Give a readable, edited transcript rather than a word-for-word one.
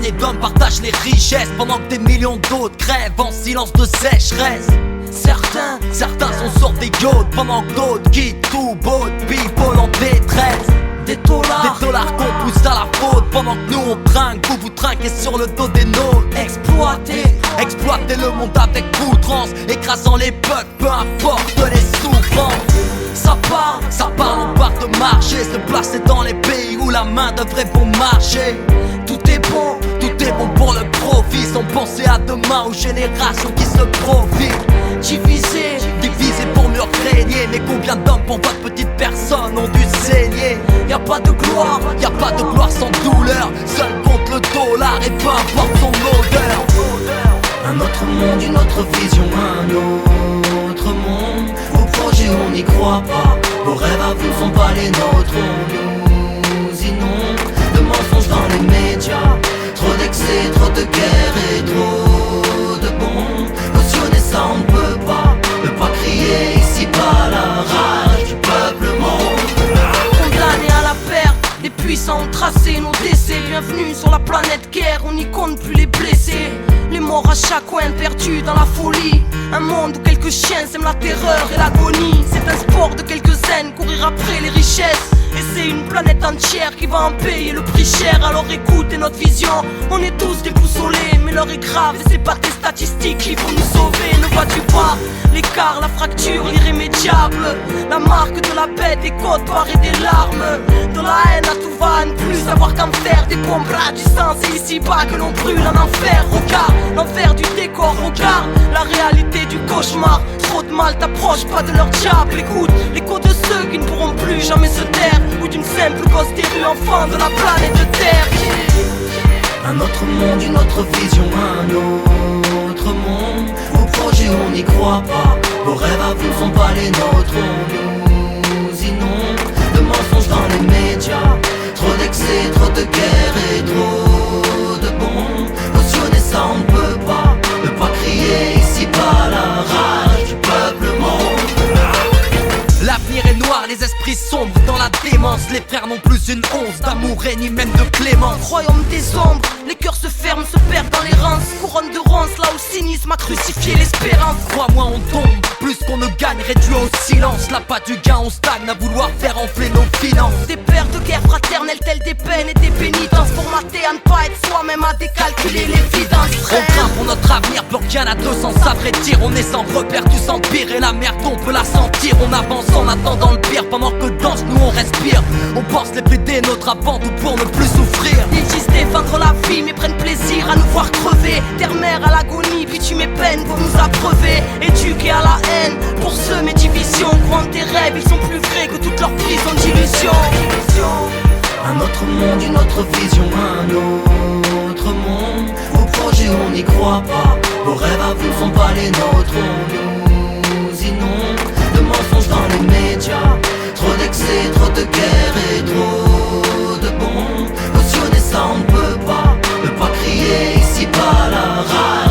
poignées d'hommes partagent les richesses pendant que des millions d'autres crèvent en silence de sécheresse. Certains sont sur des yachts pendant que d'autres quittent tout beau de people en détresse. Des dollars qu'on pousse à la faute pendant que nous on trinque, vous trinquez sur le dos des nôtres. Exploiter le monde avec outrance, écrasant les peuples, peu importe les souffrances. Ça part en part de marché, se placer dans les pays où la main devrait bon marcher. Tout est bon pour le profit, sans penser à demain aux générations qui se profitent. Divisé pour mieux régner, mais combien d'hommes pour votre petite personne ont dû saigner? Y'a pas de gloire sans douleur, seul contre le dollar et peu importe son odeur. Un autre monde, une autre vision, un autre monde. Vos projets on n'y croit pas, vos rêves à vous sont pas les nôtres. On nous inonde de mensonges dans les médias, trop d'excès, trop de guerre et trop de bombes. Cautionner ça on ne peut pas crier ici pas la rage du peuple monde. Condamnés à la perte, les puissants ont tracé nos décès. Bienvenue sur la planète guerre, on n'y compte plus les blessés. Les morts à chaque coin perdus dans la folie. Un monde où quelques chiens sèment la terreur et l'agonie. C'est un sport de quelques zen, courir après les richesses. Et c'est une planète entière qui va en payer le prix cher. Alors écoutez notre vision, on est tous déboussolés. Mais l'heure est grave et c'est pas tes statistiques qui vont nous sauver. Ne vois-tu pas l'écart, la fracture irrémédiable, la marque de la bête, des côtes barres et des larmes. De la haine à tout va, à ne plus savoir qu'en faire. Des bombes là du sang, c'est ici-bas que l'on brûle en enfer. Regarde l'enfer du décor, regarde la réalité du cauchemar. Trop de mal t'approche pas de leur diable. Écoute l'écho de ceux qui ne pourront plus jamais se taire, ou d'une simple gosse des rues, enfant de la planète Terre. Un autre monde, une autre vision, un autre monde. Vos projets on n'y croit pas, vos rêves à vous sont pas les nôtres. On nous inonde de mensonges dans les médias, trop d'excès, trop de guerre et trop de bombes. Cautionner ça on ne peut pas crier ici pas la rage du peuple monde. L'avenir est noir, les esprits sombres dans la démence. Les frères n'ont plus une once d'amour et ni même de clémence. Royaume des ombres, les cœurs se ferment, se perdent dans les rances. Couronne de ronces, là où le cynisme a crucifié l'espérance. Crois-moi on tombe, plus qu'on ne gagne, réduit au silence. Là pas du gain, on stagne à vouloir faire enfler nos finances. Des pères de guerre fraternelle, telles des peines et des pénitences. Formatés à ne pas être soi-même, à décalculer l'évidence. On craint pour notre avenir, plus rien à 200 ça vrai dire. On est sans repère, tous empire et la merde on peut la sentir. On avance en attendant le pire, pendant que dans nous on respire. On pense les brider notre avant tout pour ne plus souffrir. Ils disent défendre la vie mais prennent plaisir à nous voir crever. Terre-mère à l'agonie, puis tu mes peines pour nous abreuver. Éduqués à la haine, pour semer division. Croient tes rêves, ils sont plus vrais que toutes leurs prisons d'illusion. Un autre monde, une autre vision, un autre monde. Vos projets on n'y croit pas, vos rêves à vous sont pas les nôtres. On nous inonde de mensonges dans les médias, trop d'excès, trop de guerre et trop de bombes. Cautionner ça on ne peut pas crier ici pas la rage